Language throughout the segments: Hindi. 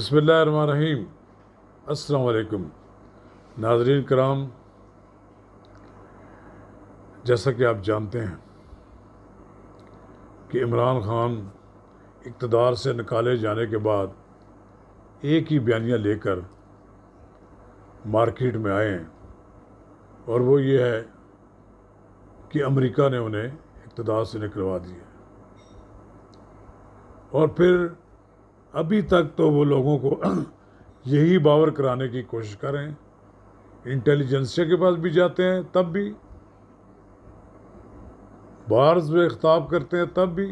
बिस्मिल्लाहिर्रहमानिर्रहीम। अस्सलाम वालेकुम नाज़रीन कराम, जैसा कि आप जानते हैं कि इमरान खान इक़्तिदार से निकाले जाने के बाद एक ही बयानिया लेकर मार्केट में आए हैं, और वो ये है कि अमेरिका ने उन्हें इक़्तिदार से निकलवा दिया। और फिर अभी तक तो वो लोगों को यही बावर कराने की कोशिश कर रहे हैं। इंटेलिजेंसिया के पास भी जाते हैं तब भी, बाहर में खिताब करते हैं तब भी,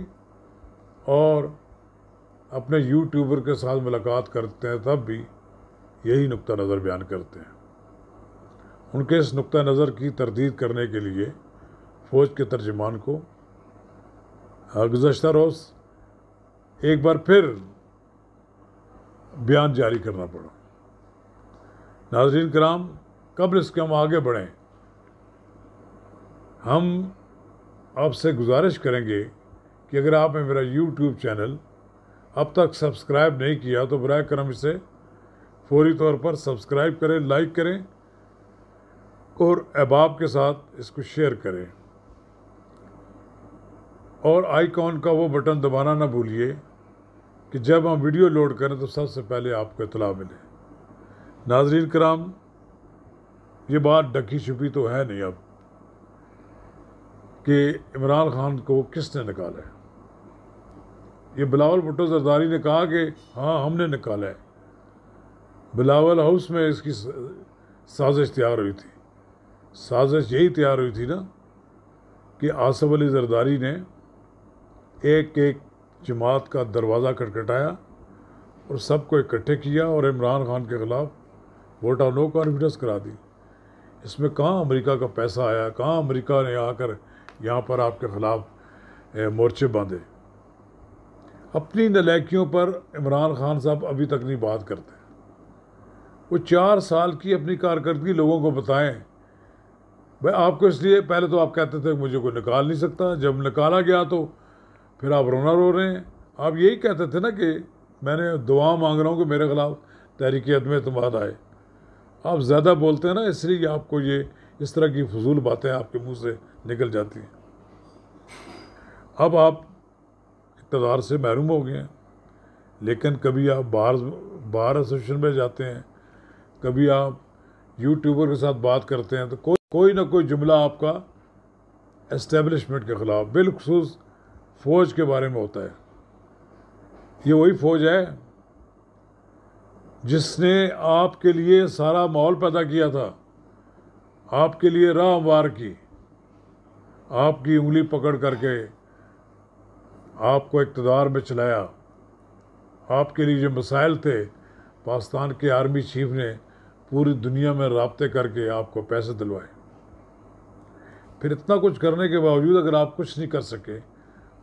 और अपने यूट्यूबर के साथ मुलाकात करते हैं तब भी यही नुक्ता नज़र बयान करते हैं। उनके इस नुक्ता नज़र की तरदीद करने के लिए फ़ौज के तर्जुमान को गुज़श्ता रोज़ एक बार फिर बयान जारी करना पड़ा। नाज़रीन कराम, कब्ल इसके हम आगे बढ़ें, हम आपसे गुजारिश करेंगे कि अगर आपने मेरा यूट्यूब चैनल अब तक सब्सक्राइब नहीं किया तो बराए करम इसे फौरी तौर पर सब्सक्राइब करें, लाइक करें और अहबाब के साथ इसको शेयर करें, और आइकॉन का वो बटन दबाना ना भूलिए कि जब हम वीडियो लोड करें तो सबसे पहले आपको इत्तला मिले। नाज़रीन कराम, ये बात ढकी छुपी तो है नहीं अब कि इमरान खान को किसने निकाला है। ये बिलावल भुट्टो जरदारी ने कहा कि हाँ हमने निकाला है। बिलावल हाउस में इसकी साजिश तैयार हुई थी। साजिश यही तैयार हुई थी ना कि आसिफ अली जरदारी ने एक एक जमात का दरवाज़ा खटखटाया और सबको इकट्ठे किया और इमरान खान के ख़िलाफ़ वोट ऑफ नो कॉन्फिडेंस करा दी। इसमें कहाँ अमेरिका का पैसा आया, कहाँ अमेरिका ने आकर यहाँ पर आपके ख़िलाफ़ मोर्चे बांधे। अपनी नलायकियों पर इमरान खान साहब अभी तक नहीं बात करते। वो 4 साल की अपनी कारकर्दगी लोगों को बताएं। भाई आपको इसलिए पहले तो आप कहते थे मुझे कोई निकाल नहीं सकता, जब निकाला गया तो फिर आप रोना रो रहे हैं। आप यही कहते थे ना कि मैंने दुआ मांग रहा हूँ कि मेरे ख़िलाफ़ तहरीक अदम एतमाद आए। आप ज़्यादा बोलते हैं ना, इसलिए आपको ये इस तरह की फजूल बातें आपके मुंह से निकल जाती हैं। अब आप इक़्तिदार से महरूम हो गए हैं, लेकिन कभी आप बाहर एसोसिएशन में जाते हैं, कभी आप यूट्यूबर के साथ बात करते हैं तो कोई ना कोई जुमला आपका एस्टेब्लिशमेंट के ख़िलाफ़, बिलखुसूस फ़ौज के बारे में होता है। ये वही फ़ौज है जिसने आपके लिए सारा माहौल पैदा किया था, आपके लिए राह हमवार की, आपकी उंगली पकड़ करके आपको इक़्तिदार में चलाया। आपके लिए जो मसाइल थे, पाकिस्तान के आर्मी चीफ ने पूरी दुनिया में राब्ते करके आपको पैसे दिलवाए। फिर इतना कुछ करने के बावजूद अगर आप कुछ नहीं कर सके,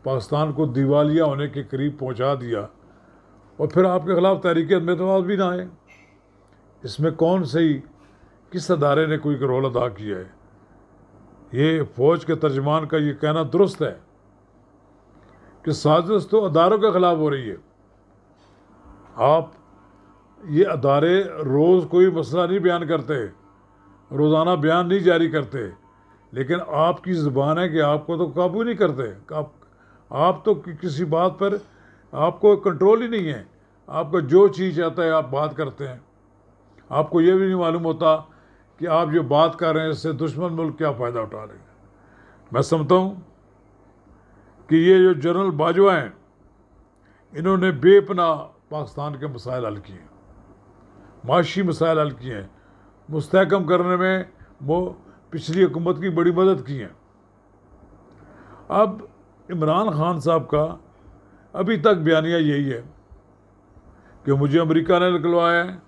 पाकिस्तान को दिवालिया होने के करीब पहुंचा दिया, और फिर आपके ख़िलाफ़ तहरीक अदम एतमाद भी ना आए, इसमें कौन सही किस अदारे ने कोई रोल अदा किया है। ये फ़ौज के तर्जुमान का ये कहना दुरुस्त है कि साजिश तो अदारों के ख़िलाफ़ हो रही है। आप ये अदारे रोज़ कोई मसला नहीं बयान करते, रोज़ाना बयान नहीं जारी करते, लेकिन आपकी ज़ुबान है कि आपको तो काबू नहीं करते। आप तो किसी बात पर आपको कंट्रोल ही नहीं है। आपको जो चीज़ आता है आप बात करते हैं। आपको ये भी नहीं मालूम होता कि आप जो बात कर रहे हैं इससे दुश्मन मुल्क क्या फ़ायदा उठा लेंगे। मैं समझता हूँ कि ये जो जनरल बाजवा हैं, इन्होंने बेपनाह पाकिस्तान के मसाइल हल किए, माशी मसाइल हल किए हैं, मुस्तहकम करने में वो पिछली हुकूमत की बड़ी मदद की है। अब इमरान खान साहब का अभी तक बयानिया यही है कि मुझे अमेरिका ने निकलवाया है,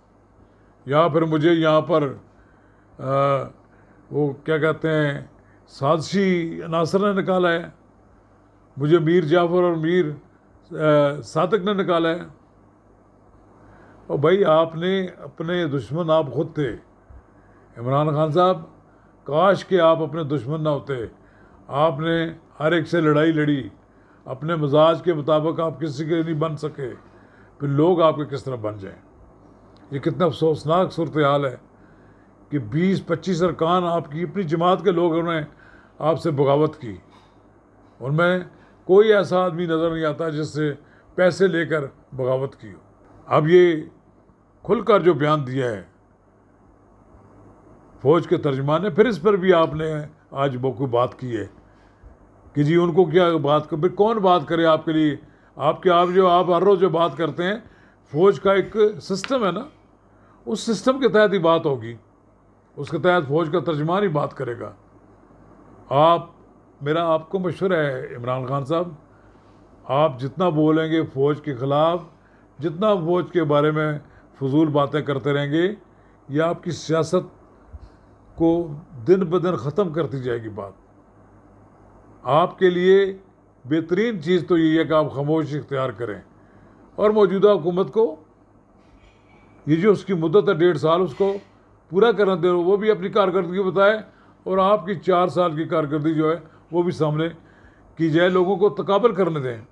या फिर मुझे यहाँ पर वो क्या कहते हैं साजिशी अनासर ने निकाला है, मुझे मीर जाफ़र और मीर सादिक ने निकाला है। और भाई आपने अपने दुश्मन आप खुद थे इमरान खान साहब। काश कि आप अपने दुश्मन ना होते। आपने हर एक से लड़ाई लड़ी, अपने मिजाज के मुताबिक आप किसी के नहीं बन सके, फिर लोग आपके किस तरह बन जाएं। ये कितना अफसोसनाक सूरत हाल है कि 20-25 अरकान आपकी अपनी जमात के लोगों ने आपसे बगावत की, उनमें कोई ऐसा आदमी नज़र नहीं आता जिससे पैसे लेकर बगावत की हो। अब ये खुलकर जो बयान दिया है फ़ौज के तर्जमान ने, फिर इस पर भी आपने आज कोई बात की है कि जी उनको क्या बात कर, फिर कौन बात करे आपके लिए? आप हर रोज़ जो बात करते हैं, फ़ौज का एक सिस्टम है ना, उस सिस्टम के तहत ही बात होगी, उसके तहत फ़ौज का तर्जमान ही बात करेगा। मेरा आपको मशवरा है इमरान खान साहब, आप जितना बोलेंगे फ़ौज के ख़िलाफ़, जितना फ़ौज के बारे में फजूल बातें करते रहेंगे, यह आपकी सियासत को दिन ब दिन ख़त्म करती जाएगी बात। आपके लिए बेहतरीन चीज़ तो यही है कि आप खामोशी इख्तियार करें और मौजूदा हुकूमत को ये जो उसकी मुद्दत है 1.5 साल, उसको पूरा करने दे, वो भी अपनी कारकर्दगी बताए और आपकी 4 साल की कारकर्दगी जो है वो भी सामने की जाए, लोगों को तकाबल करने दें।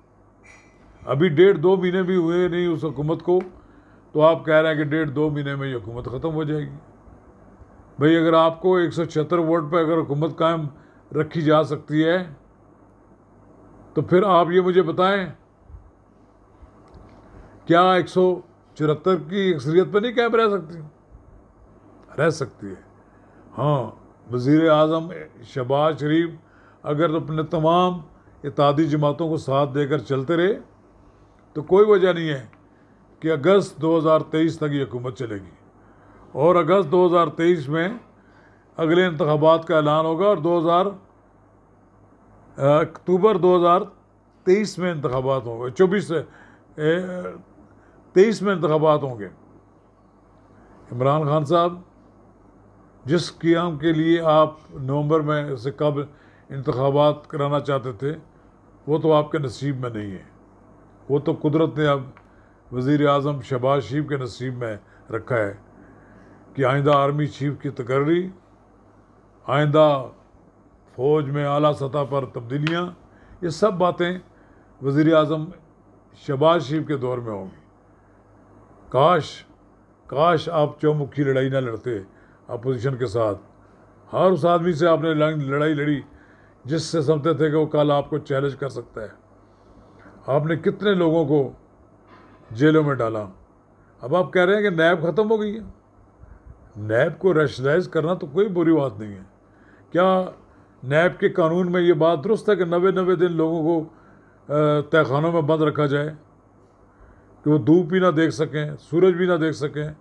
अभी 1.5-2 महीने भी हुए नहीं उस हुकूमत को, तो आप कह रहे हैं कि 1.5-2 महीने में ये हुकूमत ख़त्म हो जाएगी। भाई अगर आपको 176 वोट पर अगर हुकूमत कायम रखी जा सकती है, तो फिर आप ये मुझे बताएं, क्या 174 की अक्सरियत पर नहीं कायम रह सकती? रह सकती है। हाँ, वज़ीर आज़म शहबाज शरीफ अगर अपने तमाम इत्तेहादी जमातों को साथ देकर चलते रहे तो कोई वजह नहीं है कि अगस्त 2023 तक ये हुकूमत चलेगी, और अगस्त 2023 में अगले इंतखाबात का ऐलान होगा और अक्टूबर 2023 में इंतखाबात होंगे, 23 में इंतखाबात होंगे। इमरान खान साहब, जिस क़याम के लिए आप नवंबर में से कब इंतखाबात कराना चाहते थे, वो तो आपके नसीब में नहीं है, वो तो कुदरत ने अब वज़ीर आज़म शहबाज शरीफ के नसीब में रखा है कि आइंदा आर्मी चीफ की तकर्री, आइंदा फ़ौज में आला सतह पर तब्दीलियाँ, ये सब बातें वज़ीर आज़म शहबाज शरीफ के दौर में होंगी। काश आप चौमुखी लड़ाई ना लड़ते अपोजिशन के साथ। हर उस आदमी से आपने लड़ाई लड़ी जिससे समझते थे कि वो कल आपको चैलेंज कर सकता है। आपने कितने लोगों को जेलों में डाला। अब आप कह रहे हैं कि नैब ख़त्म हो गई है। नैब को रैशनलाइज करना तो कोई बुरी बात नहीं है। क्या नैब के कानून में ये बात दुरुस्त है कि 90 दिन लोगों को तहखानों में बंद रखा जाए कि वो धूप भी ना देख सकें, सूरज भी ना देख सकें?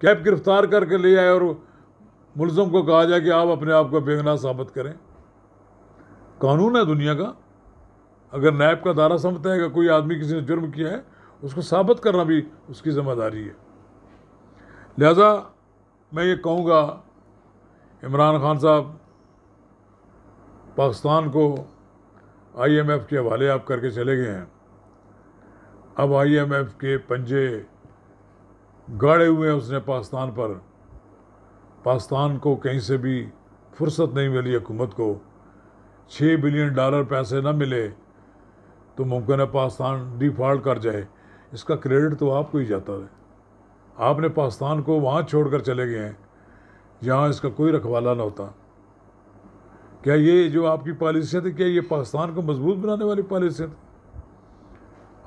क्या आप गिरफ्तार करके ले आए और मुलज़म को कहा जाए कि आप अपने आप को बेगुनाह साबित करें? कानून है दुनिया का। अगर नैब का दायरा समझता है कि कोई आदमी किसी ने जुर्म किया है, उसको साबित करना भी उसकी ज़िम्मेदारी है। लिहाजा मैं ये कहूँगा, इमरान खान साहब, पाकिस्तान को IMF के हवाले आप करके चले गए हैं। अब IMF के पंजे गाड़े हुए हैं उसने पाकिस्तान पर। पाकिस्तान को कहीं से भी फुर्सत नहीं मिली हुकूमत को। $6 बिलियन पैसे ना मिले तो मुमकिन है पाकिस्तान डिफ़ॉल्ट कर जाए। इसका क्रेडिट तो आपको ही जाता है। आपने पाकिस्तान को वहाँ छोड़कर चले गए हैं जहाँ इसका कोई रखवाला ना होता। क्या ये जो आपकी पॉलिसियाँ थी, क्या ये पाकिस्तान को मजबूत बनाने वाली पॉलिसियाँ थी?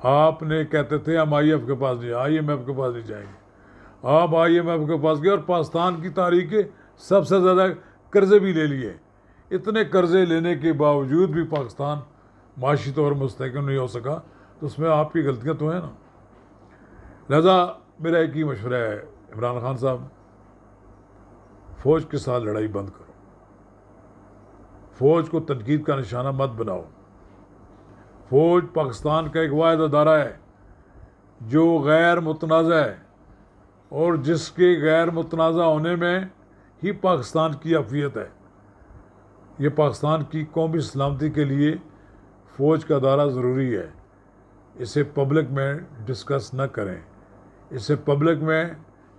आपने कहते थे हम IMF के पास नहीं जाएंगे। आप IMF के पास गए और पाकिस्तान की तारीख के सबसे ज़्यादा कर्ज़े भी ले लिए। इतने कर्ज़े लेने के बावजूद भी पाकिस्तान माशी तौर पर मुस्तहकम नहीं हो सका, तो उसमें आपकी गलतियाँ तो हैं ना। लिहाजा मेरा एक ही मशवरा है, इमरान खान साहब, फ़ौज के साथ लड़ाई बंद करो। फ़ौज को तनकीद का निशाना मत बनाओ। फ़ौज पाकिस्तान का एक वाहिद अदारा है जो गैर मुतनाज़ा है, और जिसके गैर मुतनाज़ा होने में ही पाकिस्तान की अफियत है। ये पाकिस्तान की कौमी सलामती के लिए फ़ौज का अदारा ज़रूरी है। इसे पब्लिक में डिस्कस न करें, इसे पब्लिक में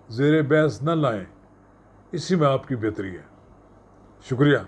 ज़ेर बहस न लाएं। इसी में आपकी बेहतरी है। शुक्रिया।